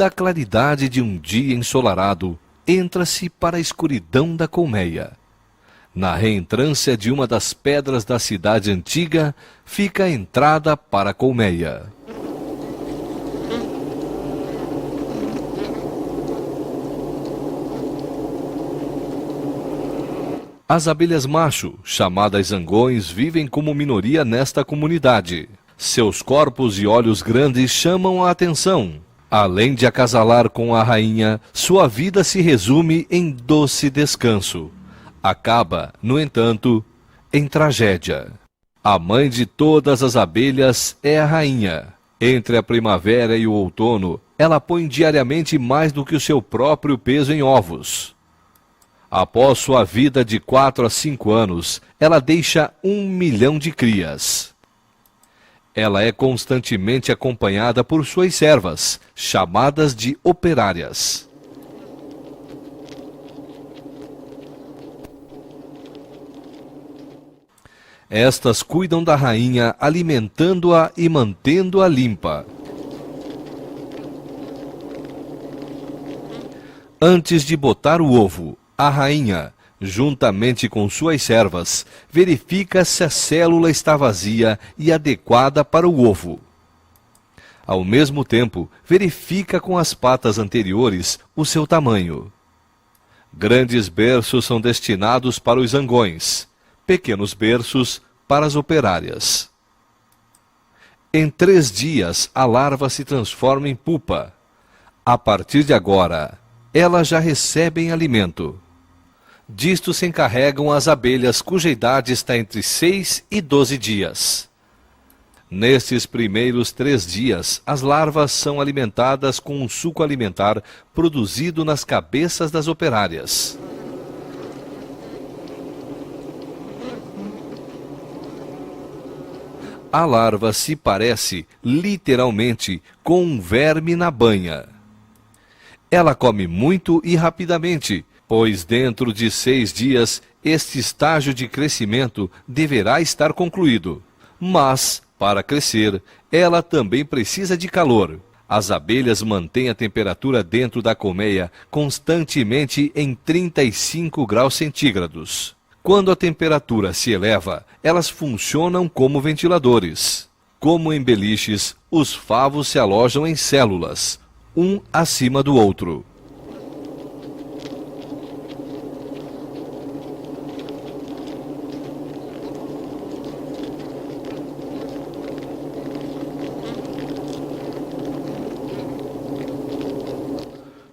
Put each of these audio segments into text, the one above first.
Da claridade de um dia ensolarado, entra-se para a escuridão da colmeia. Na reentrância de uma das pedras da cidade antiga, fica a entrada para a colmeia. As abelhas macho, chamadas zangões, vivem como minoria nesta comunidade. Seus corpos e olhos grandes chamam a atenção. Além de acasalar com a rainha, sua vida se resume em doce descanso. Acaba, no entanto, em tragédia. A mãe de todas as abelhas é a rainha. Entre a primavera e o outono, ela põe diariamente mais do que o seu próprio peso em ovos. Após sua vida de 4 a 5 anos, ela deixa 1 milhão de crias. Ela é constantemente acompanhada por suas servas, chamadas de operárias. Estas cuidam da rainha, alimentando-a e mantendo-a limpa. Antes de botar o ovo, a rainha, juntamente com suas servas, verifica se a célula está vazia e adequada para o ovo. Ao mesmo tempo, verifica com as patas anteriores o seu tamanho. Grandes berços são destinados para os zangões, pequenos berços para as operárias. Em 3 dias, a larva se transforma em pupa. A partir de agora, elas já recebem alimento. Disto se encarregam as abelhas cuja idade está entre 6 e 12 dias. Nestes primeiros 3 dias, as larvas são alimentadas com um suco alimentar produzido nas cabeças das operárias. A larva se parece, literalmente, com um verme na banha. Ela come muito e rapidamente, pois dentro de 6 dias, este estágio de crescimento deverá estar concluído. Mas, para crescer, ela também precisa de calor. As abelhas mantêm a temperatura dentro da colmeia constantemente em 35 graus centígrados. Quando a temperatura se eleva, elas funcionam como ventiladores. Como em beliches, os favos se alojam em células, um acima do outro.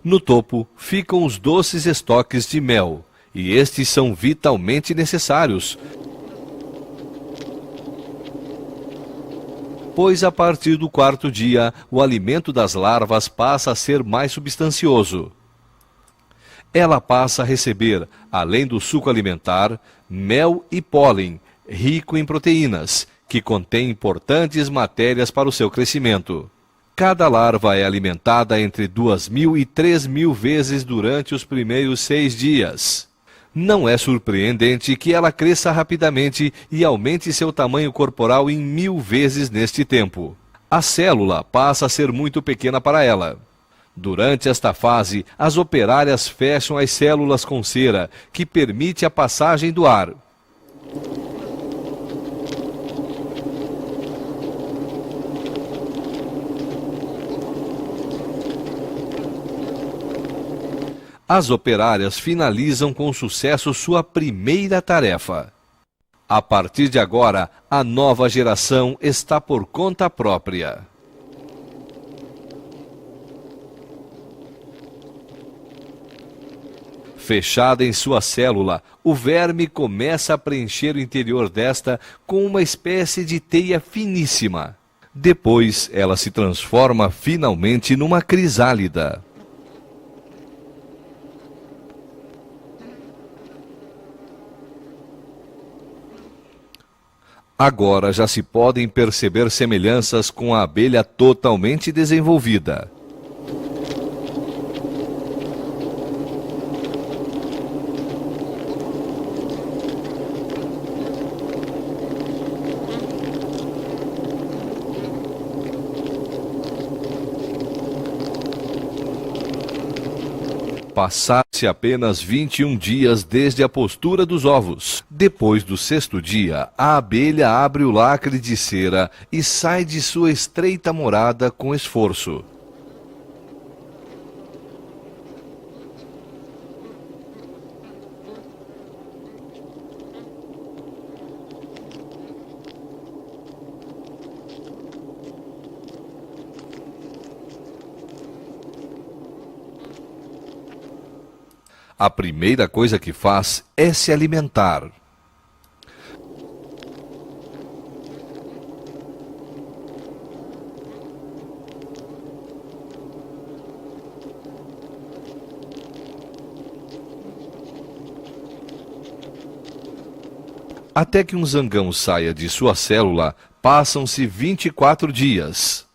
No topo ficam os doces estoques de mel, e estes são vitalmente necessários, pois a partir do 4º dia, o alimento das larvas passa a ser mais substancioso. Ela passa a receber, além do suco alimentar, mel e pólen, rico em proteínas, que contém importantes matérias para o seu crescimento. Cada larva é alimentada entre 2.000 e 3.000 vezes durante os primeiros 6 dias. Não é surpreendente que ela cresça rapidamente e aumente seu tamanho corporal em 1000 vezes neste tempo. A célula passa a ser muito pequena para ela. Durante esta fase, as operárias fecham as células com cera, que permite a passagem do ar. As operárias finalizam com sucesso sua primeira tarefa. A partir de agora, a nova geração está por conta própria. Fechada em sua célula, o verme começa a preencher o interior desta com uma espécie de teia finíssima. Depois, ela se transforma finalmente numa crisálida. Agora já se podem perceber semelhanças com a abelha totalmente desenvolvida. Passaram-se apenas 21 dias desde a postura dos ovos. Depois do 6º dia, a abelha abre o lacre de cera e sai de sua estreita morada com esforço. A primeira coisa que faz é se alimentar. Até que um zangão saia de sua célula, passam-se 24 dias.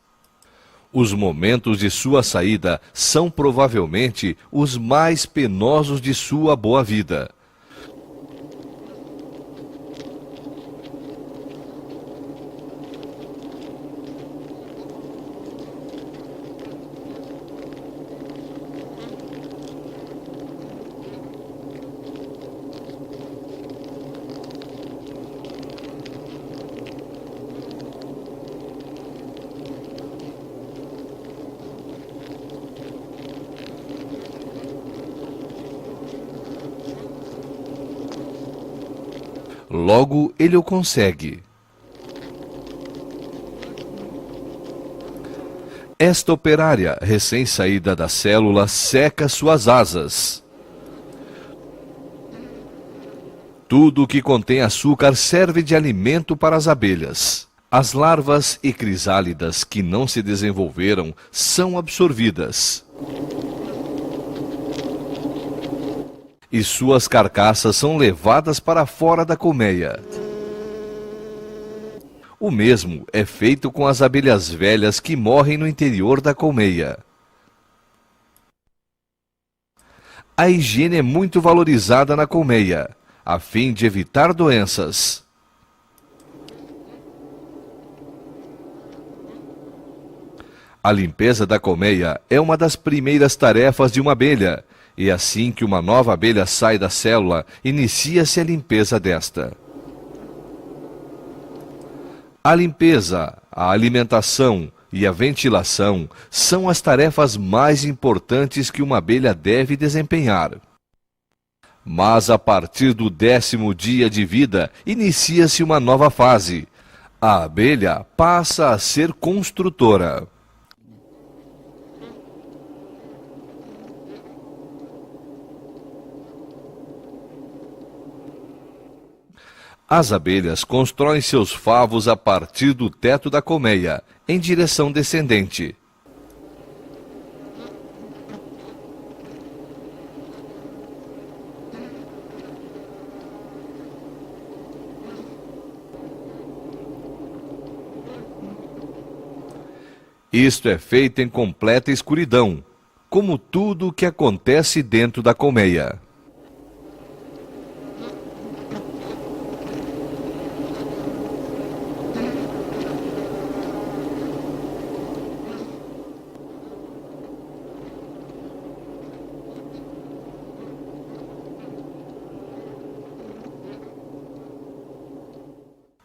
Os momentos de sua saída são provavelmente os mais penosos de sua boa vida. Logo, ele o consegue. Esta operária, recém-saída da célula, seca suas asas. Tudo o que contém açúcar serve de alimento para as abelhas. As larvas e crisálidas que não se desenvolveram são absorvidas. E suas carcaças são levadas para fora da colmeia. O mesmo é feito com as abelhas velhas que morrem no interior da colmeia. A higiene é muito valorizada na colmeia, a fim de evitar doenças. A limpeza da colmeia é uma das primeiras tarefas de uma abelha, e assim que uma nova abelha sai da célula, inicia-se a limpeza desta. A limpeza, a alimentação e a ventilação são as tarefas mais importantes que uma abelha deve desempenhar. Mas a partir do 10º dia de vida, inicia-se uma nova fase. A abelha passa a ser construtora. As abelhas constroem seus favos a partir do teto da colmeia, em direção descendente. Isto é feito em completa escuridão, como tudo o que acontece dentro da colmeia.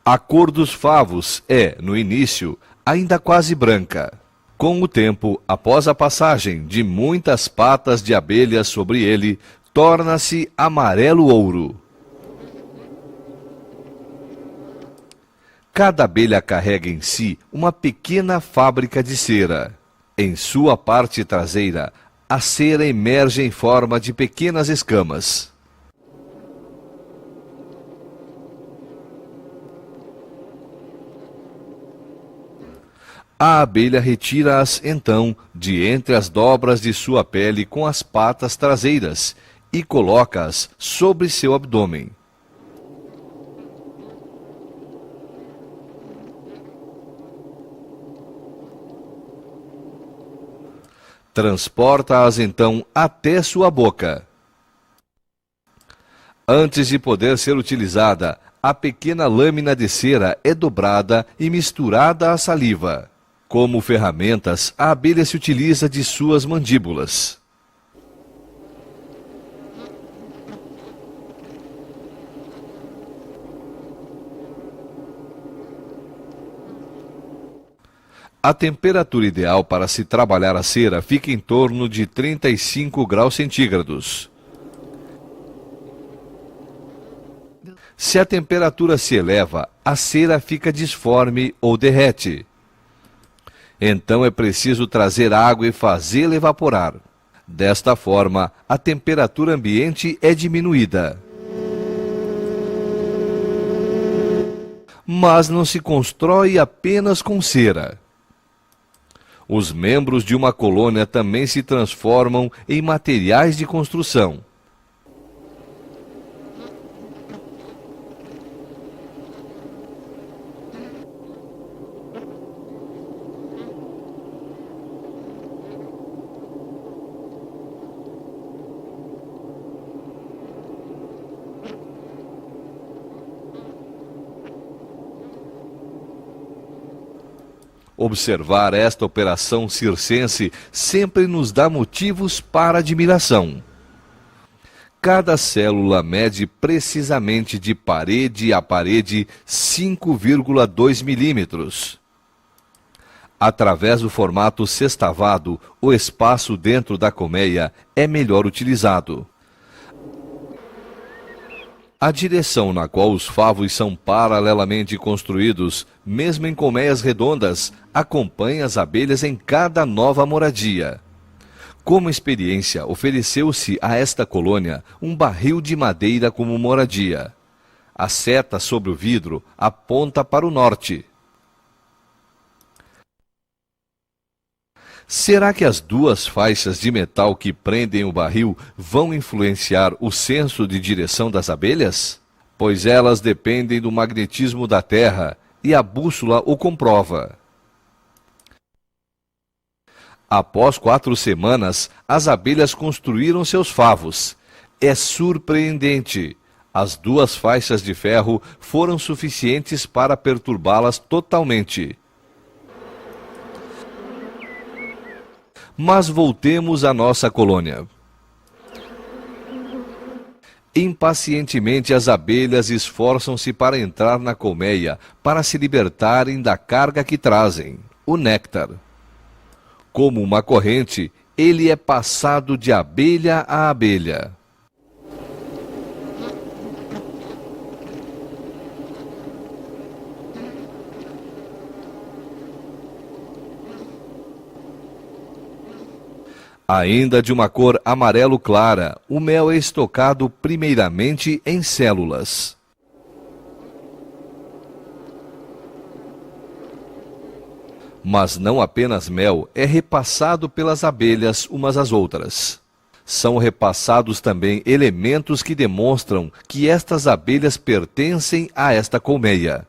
A cor dos favos é, no início, ainda quase branca. Com o tempo, após a passagem de muitas patas de abelhas sobre ele, torna-se amarelo-ouro. Cada abelha carrega em si uma pequena fábrica de cera. Em sua parte traseira, a cera emerge em forma de pequenas escamas. A abelha retira-as, então, de entre as dobras de sua pele com as patas traseiras e coloca-as sobre seu abdômen. Transporta-as, então, até sua boca. Antes de poder ser utilizada, a pequena lâmina de cera é dobrada e misturada à saliva. Como ferramentas, a abelha se utiliza de suas mandíbulas. A temperatura ideal para se trabalhar a cera fica em torno de 35 graus centígrados. Se a temperatura se eleva, a cera fica disforme ou derrete. Então é preciso trazer água e fazê-la evaporar. Desta forma, a temperatura ambiente é diminuída. Mas não se constrói apenas com cera. Os membros de uma colônia também se transformam em materiais de construção. Observar esta operação circense sempre nos dá motivos para admiração. Cada célula mede precisamente de parede a parede 5,2 milímetros. Através do formato sextavado, o espaço dentro da colmeia é melhor utilizado. A direção na qual os favos são paralelamente construídos, mesmo em colmeias redondas, acompanha as abelhas em cada nova moradia. Como experiência, ofereceu-se a esta colônia um barril de madeira como moradia. A seta sobre o vidro aponta para o norte. Será que as duas faixas de metal que prendem o barril vão influenciar o senso de direção das abelhas? Pois elas dependem do magnetismo da Terra e a bússola o comprova. Após 4 semanas, as abelhas construíram seus favos. É surpreendente. As duas faixas de ferro foram suficientes para perturbá-las totalmente. Mas voltemos à nossa colônia. Impacientemente as abelhas esforçam-se para entrar na colmeia, para se libertarem da carga que trazem, o néctar. Como uma corrente, ele é passado de abelha a abelha. Ainda de uma cor amarelo clara, o mel é estocado primeiramente em células. Mas não apenas mel é repassado pelas abelhas umas às outras. São repassados também elementos que demonstram que estas abelhas pertencem a esta colmeia.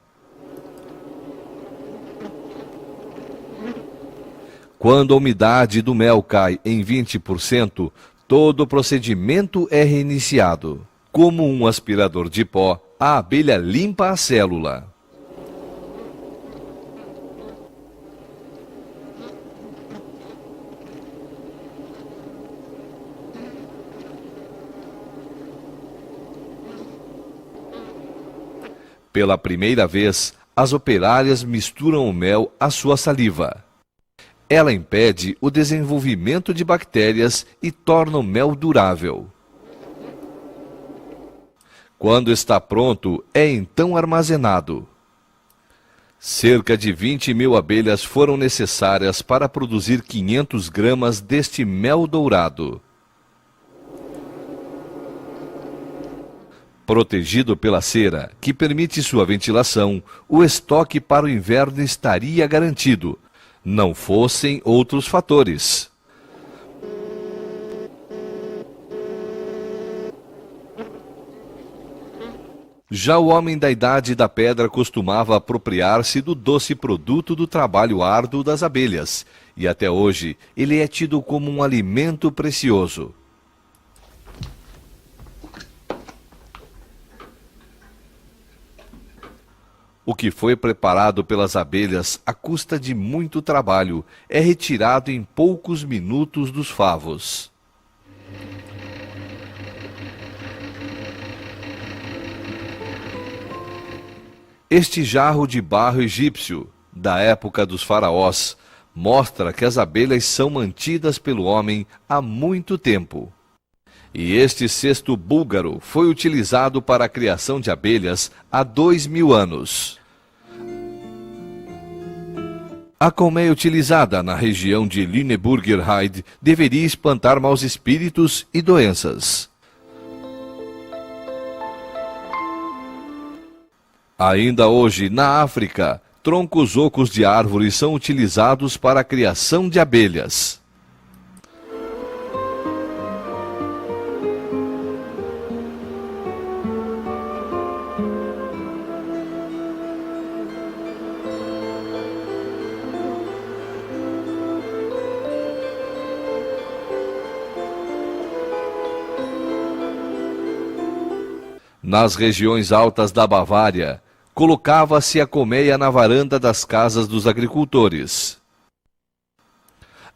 Quando a umidade do mel cai em 20%, todo o procedimento é reiniciado. Como um aspirador de pó, a abelha limpa a célula. Pela primeira vez, as operárias misturam o mel à sua saliva. Ela impede o desenvolvimento de bactérias e torna o mel durável. Quando está pronto, é então armazenado. Cerca de 20.000 abelhas foram necessárias para produzir 500 gramas deste mel dourado. Protegido pela cera, que permite sua ventilação, o estoque para o inverno estaria garantido, não fossem outros fatores. Já o homem da Idade da Pedra costumava apropriar-se do doce produto do trabalho árduo das abelhas, e até hoje ele é tido como um alimento precioso. O que foi preparado pelas abelhas à custa de muito trabalho é retirado em poucos minutos dos favos. Este jarro de barro egípcio, da época dos faraós, mostra que as abelhas são mantidas pelo homem há muito tempo. E este cesto búlgaro foi utilizado para a criação de abelhas há 2000 anos. A colmeia utilizada na região de Lüneburger Heide deveria espantar maus espíritos e doenças. Ainda hoje, na África, troncos ocos de árvores são utilizados para a criação de abelhas. Nas regiões altas da Bavária, colocava-se a colmeia na varanda das casas dos agricultores.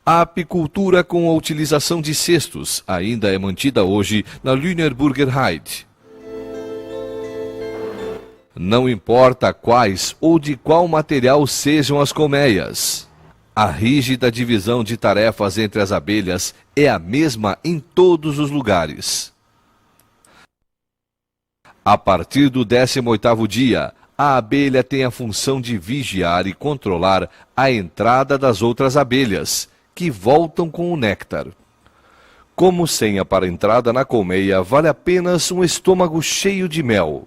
A apicultura com a utilização de cestos ainda é mantida hoje na Lüneburger Heide. Não importa quais ou de qual material sejam as colmeias, a rígida divisão de tarefas entre as abelhas é a mesma em todos os lugares. A partir do 18º dia, a abelha tem a função de vigiar e controlar a entrada das outras abelhas, que voltam com o néctar. Como senha para a entrada na colmeia, vale apenas um estômago cheio de mel.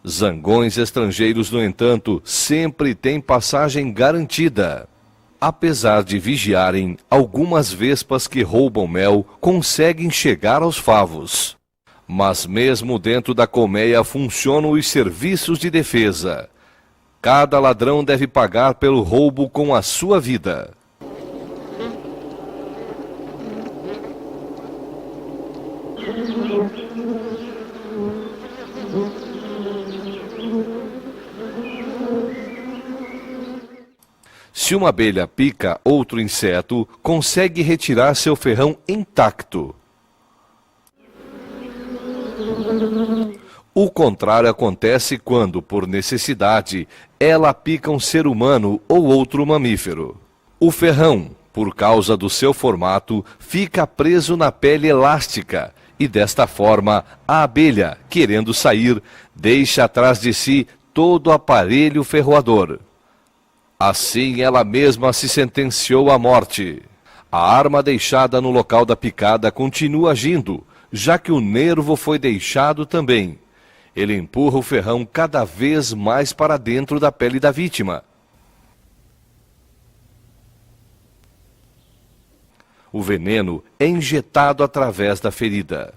Zangões estrangeiros, no entanto, sempre têm passagem garantida. Apesar de vigiarem, algumas vespas que roubam mel conseguem chegar aos favos. Mas mesmo dentro da colmeia funcionam os serviços de defesa. Cada ladrão deve pagar pelo roubo com a sua vida. Se uma abelha pica outro inseto, consegue retirar seu ferrão intacto. O contrário acontece quando, por necessidade, ela pica um ser humano ou outro mamífero. O ferrão, por causa do seu formato, fica preso na pele elástica e, desta forma, a abelha, querendo sair, deixa atrás de si todo o aparelho ferroador. Assim, ela mesma se sentenciou à morte. A arma deixada no local da picada continua agindo, já que o nervo foi deixado também. Ele empurra o ferrão cada vez mais para dentro da pele da vítima. O veneno é injetado através da ferida.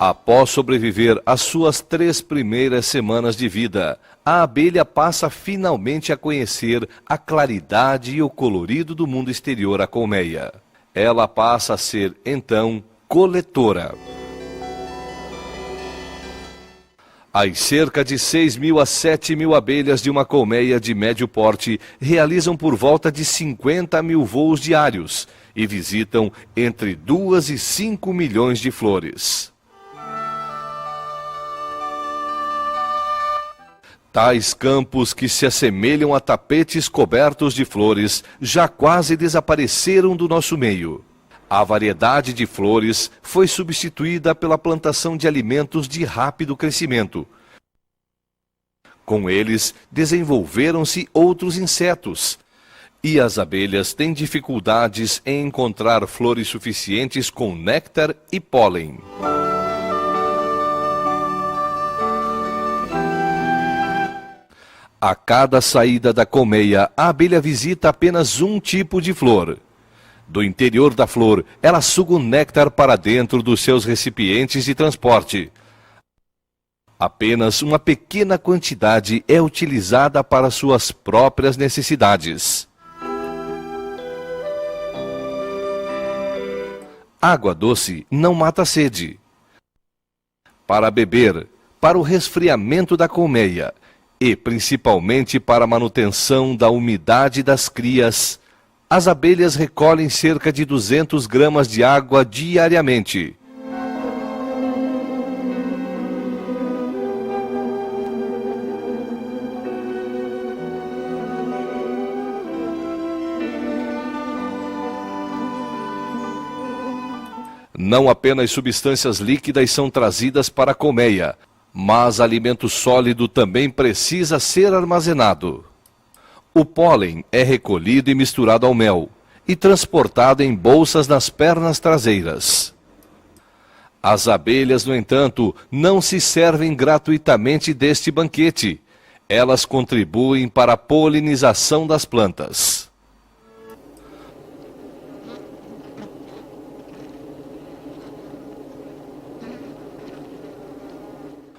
Após sobreviver às suas 3 primeiras semanas de vida, a abelha passa finalmente a conhecer a claridade e o colorido do mundo exterior à colmeia. Ela passa a ser, então, coletora. As cerca de 6.000 a 7.000 abelhas de uma colmeia de médio porte realizam por volta de 50.000 voos diários e visitam entre 2 e 5 milhões de flores. Tais campos, que se assemelham a tapetes cobertos de flores, já quase desapareceram do nosso meio. A variedade de flores foi substituída pela plantação de alimentos de rápido crescimento. Com eles, desenvolveram-se outros insetos, e as abelhas têm dificuldades em encontrar flores suficientes com néctar e pólen. A cada saída da colmeia, a abelha visita apenas um tipo de flor. Do interior da flor, ela suga o néctar para dentro dos seus recipientes de transporte. Apenas uma pequena quantidade é utilizada para suas próprias necessidades. Água doce não mata a sede. Para beber, para o resfriamento da colmeia, e principalmente para a manutenção da umidade das crias, As abelhas recolhem cerca de 200 gramas de água diariamente. Não apenas substâncias líquidas são trazidas para a colmeia, mas alimento sólido também precisa ser armazenado. O pólen é recolhido e misturado ao mel e transportado em bolsas nas pernas traseiras. As abelhas, no entanto, não se servem gratuitamente deste banquete. Elas contribuem para a polinização das plantas.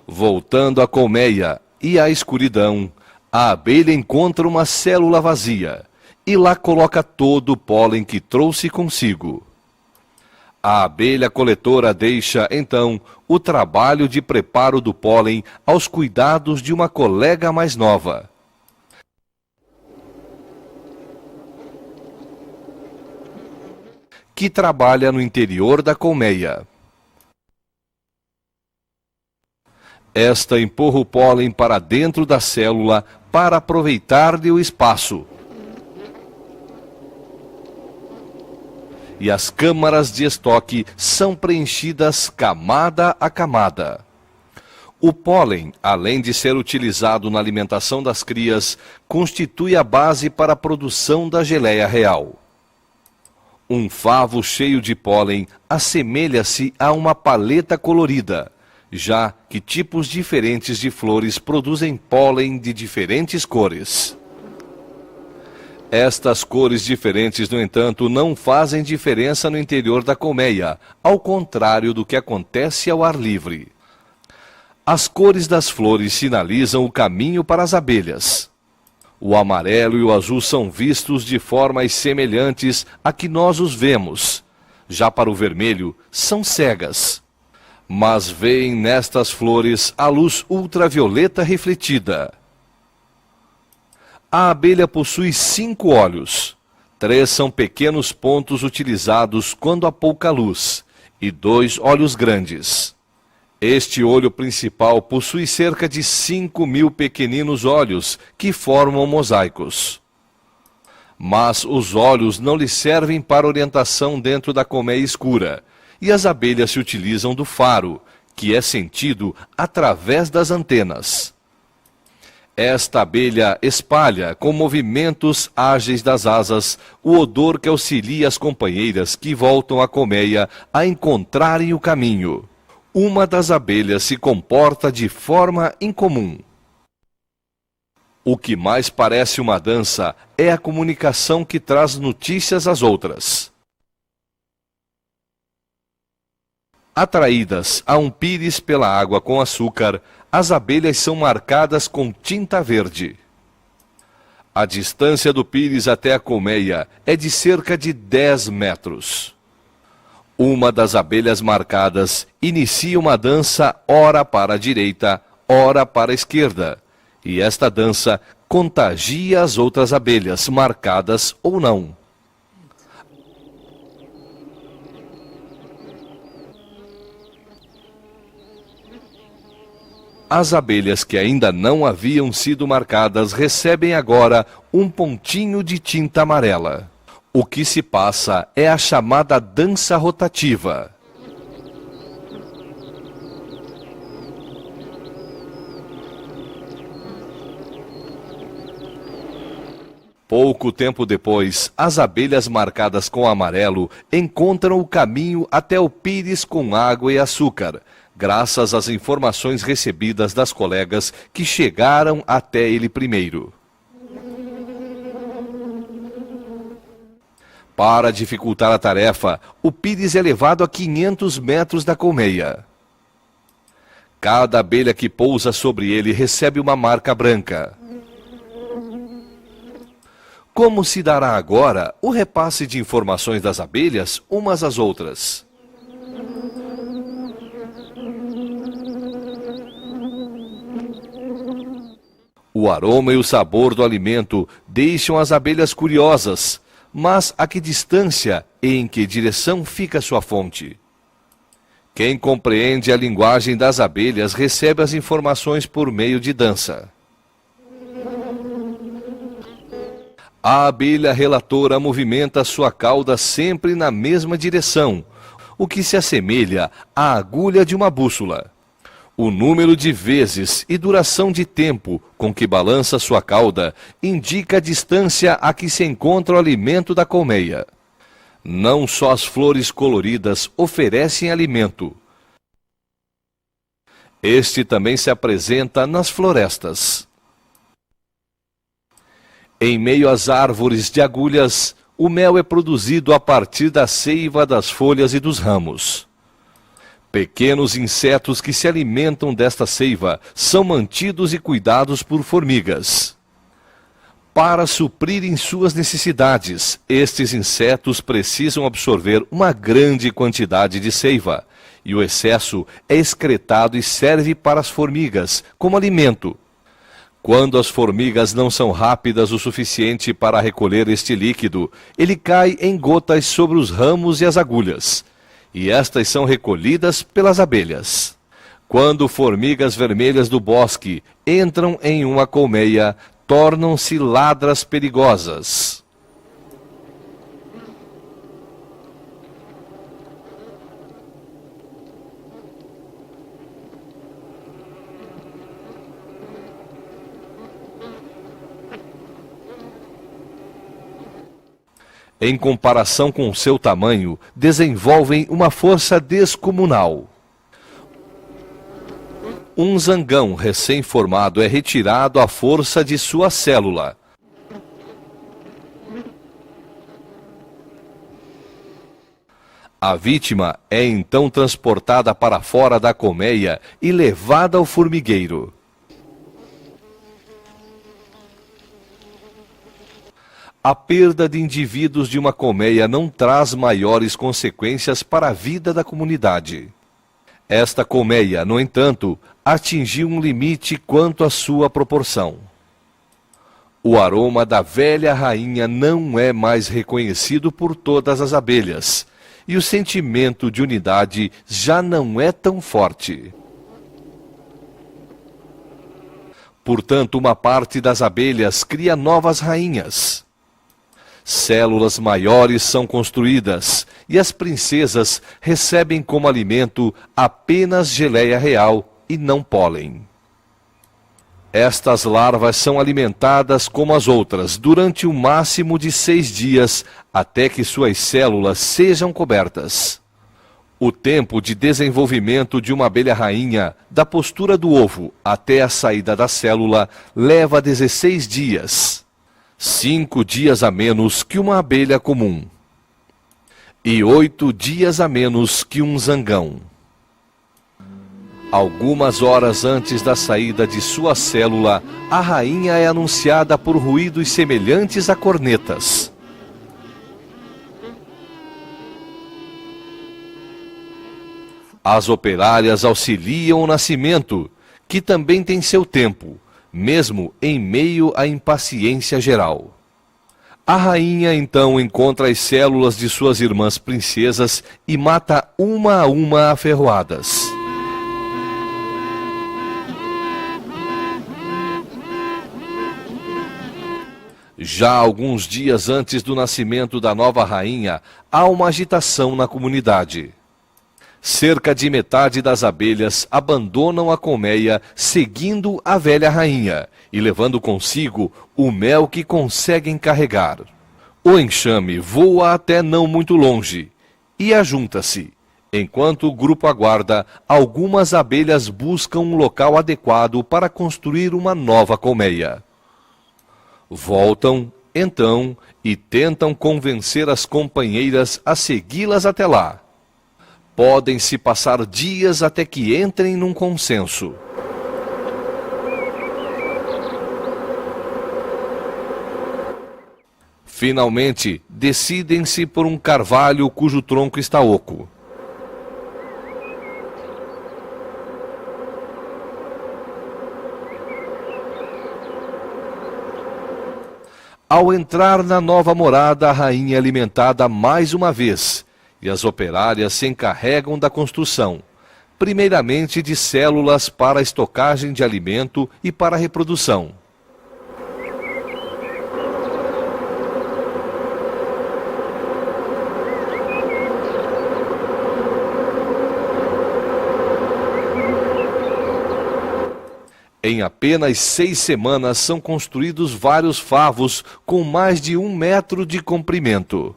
Voltando à colmeia e à escuridão, a abelha encontra uma célula vazia e lá coloca todo o pólen que trouxe consigo. A abelha coletora deixa, então, o trabalho de preparo do pólen aos cuidados de uma colega mais nova. Que trabalha no interior da colmeia. Esta empurra o pólen para dentro da célula para aproveitar-lhe o espaço. E as câmaras de estoque são preenchidas camada a camada. O pólen, além de ser utilizado na alimentação das crias, constitui a base para a produção da geleia real. Um favo cheio de pólen assemelha-se a uma paleta colorida, já que tipos diferentes de flores produzem pólen de diferentes cores. Estas cores diferentes, no entanto, não fazem diferença no interior da colmeia, ao contrário do que acontece ao ar livre. As cores das flores sinalizam o caminho para as abelhas. O amarelo e o azul são vistos de formas semelhantes a que nós os vemos. Já para o vermelho, são cegas. Mas veem nestas flores a luz ultravioleta refletida. A abelha possui 5 olhos. 3 são pequenos pontos utilizados quando há pouca luz, e 2 olhos grandes. Este olho principal possui cerca de 5.000 pequeninos olhos que formam mosaicos. Mas os olhos não lhe servem para orientação dentro da colmeia escura, e as abelhas se utilizam do faro, que é sentido através das antenas. Esta abelha espalha, com movimentos ágeis das asas, o odor que auxilia as companheiras que voltam à colmeia a encontrarem o caminho. Uma das abelhas se comporta de forma incomum. O que mais parece uma dança é a comunicação que traz notícias às outras. Atraídas a um pires pela água com açúcar, as abelhas são marcadas com tinta verde. A distância do pires até a colmeia é de cerca de 10 metros. Uma das abelhas marcadas inicia uma dança ora para a direita, ora para a esquerda, e esta dança contagia as outras abelhas, marcadas ou não. As abelhas que ainda não haviam sido marcadas recebem agora um pontinho de tinta amarela. O que se passa é a chamada dança rotativa. Pouco tempo depois, as abelhas marcadas com amarelo encontram o caminho até o pires com água e açúcar, graças às informações recebidas das colegas que chegaram até ele primeiro. Para dificultar a tarefa, o pires é levado a 500 metros da colmeia. Cada abelha que pousa sobre ele recebe uma marca branca. Como se dará agora o repasse de informações das abelhas umas às outras? O aroma e o sabor do alimento deixam as abelhas curiosas, mas a que distância e em que direção fica sua fonte? Quem compreende a linguagem das abelhas recebe as informações por meio de dança. A abelha relatora movimenta sua cauda sempre na mesma direção, o que se assemelha à agulha de uma bússola. O número de vezes e duração de tempo com que balança sua cauda indica a distância a que se encontra o alimento da colmeia. Não só as flores coloridas oferecem alimento. Este também se apresenta nas florestas. Em meio às árvores de agulhas, o mel é produzido a partir da seiva das folhas e dos ramos. Pequenos insetos que se alimentam desta seiva são mantidos e cuidados por formigas. Para suprirem suas necessidades, estes insetos precisam absorver uma grande quantidade de seiva, e o excesso é excretado e serve para as formigas como alimento. Quando as formigas não são rápidas o suficiente para recolher este líquido, ele cai em gotas sobre os ramos e as agulhas, e estas são recolhidas pelas abelhas. Quando formigas vermelhas do bosque entram em uma colmeia, tornam-se ladras perigosas. Em comparação com seu tamanho, desenvolvem uma força descomunal. Um zangão recém-formado é retirado à força de sua célula. A vítima é então transportada para fora da colmeia e levada ao formigueiro. A perda de indivíduos de uma colmeia não traz maiores consequências para a vida da comunidade. Esta colmeia, no entanto, atingiu um limite quanto à sua proporção. O aroma da velha rainha não é mais reconhecido por todas as abelhas, e o sentimento de unidade já não é tão forte. Portanto, uma parte das abelhas cria novas rainhas. Células maiores são construídas e as princesas recebem como alimento apenas geleia real e não pólen. Estas larvas são alimentadas como as outras durante o máximo de 6 dias até que suas células sejam cobertas. O tempo de desenvolvimento de uma abelha rainha, da postura do ovo até a saída da célula, leva 16 dias. 5 dias a menos que uma abelha comum, e 8 dias a menos que um zangão. Algumas horas antes da saída de sua célula, a rainha é anunciada por ruídos semelhantes a cornetas. As operárias auxiliam o nascimento, que também tem seu tempo, mesmo em meio à impaciência geral. A rainha então encontra as células de suas irmãs princesas e mata uma a uma a ferroadas. Já alguns dias antes do nascimento da nova rainha, há uma agitação na comunidade. Cerca de metade das abelhas abandonam a colmeia seguindo a velha rainha e levando consigo o mel que conseguem carregar. O enxame voa até não muito longe e ajunta-se. Enquanto o grupo aguarda, algumas abelhas buscam um local adequado para construir uma nova colmeia. Voltam, então, e tentam convencer as companheiras a segui-las até lá. Podem-se passar dias até que entrem num consenso. Finalmente, decidem-se por um carvalho cujo tronco está oco. Ao entrar na nova morada, a rainha é alimentada mais uma vez, e as operárias se encarregam da construção, primeiramente de células para a estocagem de alimento e para a reprodução. Em apenas 6 semanas são construídos vários favos com mais de 1 metro de comprimento.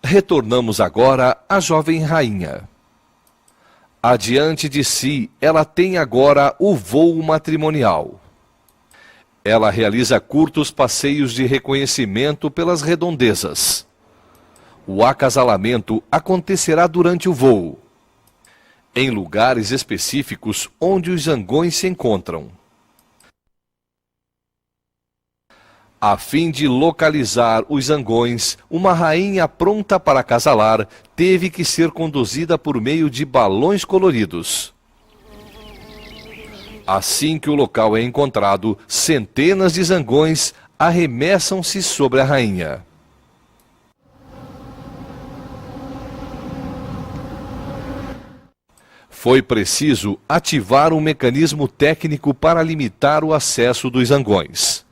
Retornamos agora à jovem rainha. Adiante de si, ela tem agora o voo matrimonial. Ela realiza curtos passeios de reconhecimento pelas redondezas. O acasalamento acontecerá durante o voo, em lugares específicos onde os zangões se encontram. A fim de localizar os zangões, uma rainha pronta para acasalar teve que ser conduzida por meio de balões coloridos. Assim que o local é encontrado, centenas de zangões arremessam-se sobre a rainha. Foi preciso ativar um mecanismo técnico para limitar o acesso dos zangões.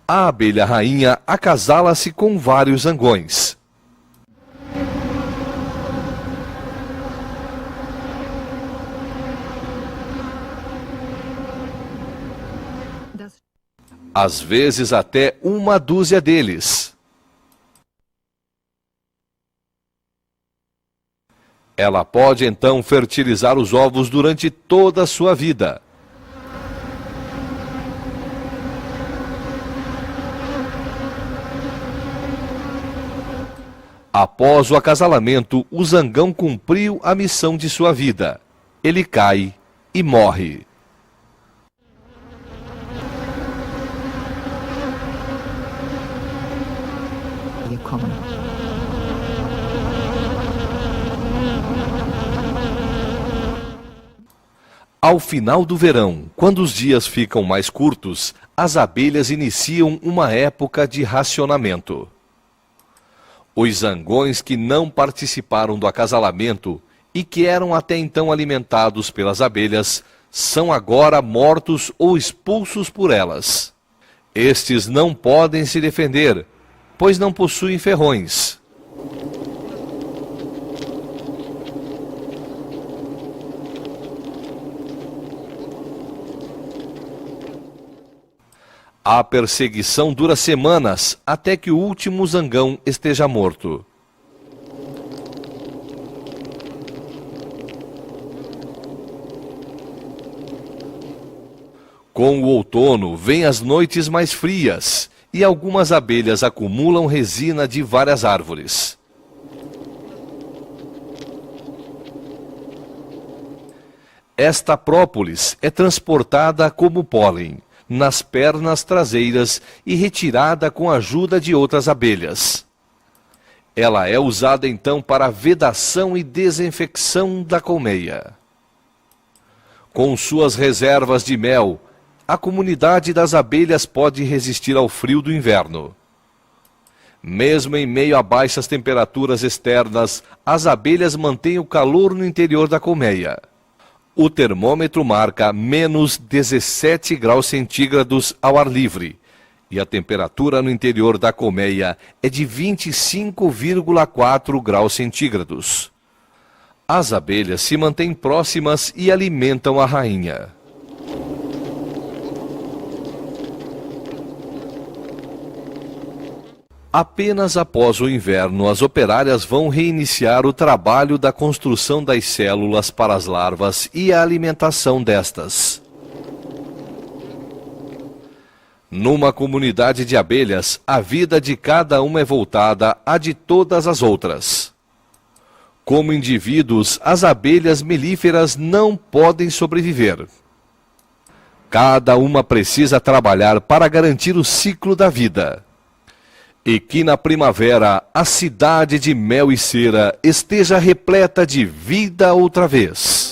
A abelha rainha acasala-se com vários zangões. Às vezes até 1 dúzia deles. Ela pode então fertilizar os ovos durante toda a sua vida. Após o acasalamento, o zangão cumpriu a missão de sua vida. Ele cai e morre. Ao final do verão, quando os dias ficam mais curtos, as abelhas iniciam uma época de racionamento. Os zangões que não participaram do acasalamento e que eram até então alimentados pelas abelhas, são agora mortos ou expulsos por elas. Estes não podem se defender, pois não possuem ferrões. A perseguição dura semanas até que o último zangão esteja morto. Com o outono vêm as noites mais frias e algumas abelhas acumulam resina de várias árvores. Esta própolis é transportada como pólen nas pernas traseiras e retirada com a ajuda de outras abelhas. Ela é usada então para a vedação e desinfecção da colmeia. Com suas reservas de mel, a comunidade das abelhas pode resistir ao frio do inverno. Mesmo em meio a baixas temperaturas externas, as abelhas mantêm o calor no interior da colmeia. O termômetro marca menos 17 graus centígrados ao ar livre, e a temperatura no interior da colmeia é de 25,4 graus centígrados. As abelhas se mantêm próximas e alimentam a rainha. Apenas após o inverno, as operárias vão reiniciar o trabalho da construção das células para as larvas e a alimentação destas. Numa comunidade de abelhas, a vida de cada uma é voltada à de todas as outras. Como indivíduos, as abelhas melíferas não podem sobreviver. Cada uma precisa trabalhar para garantir o ciclo da vida. E que na primavera a cidade de mel e cera esteja repleta de vida outra vez.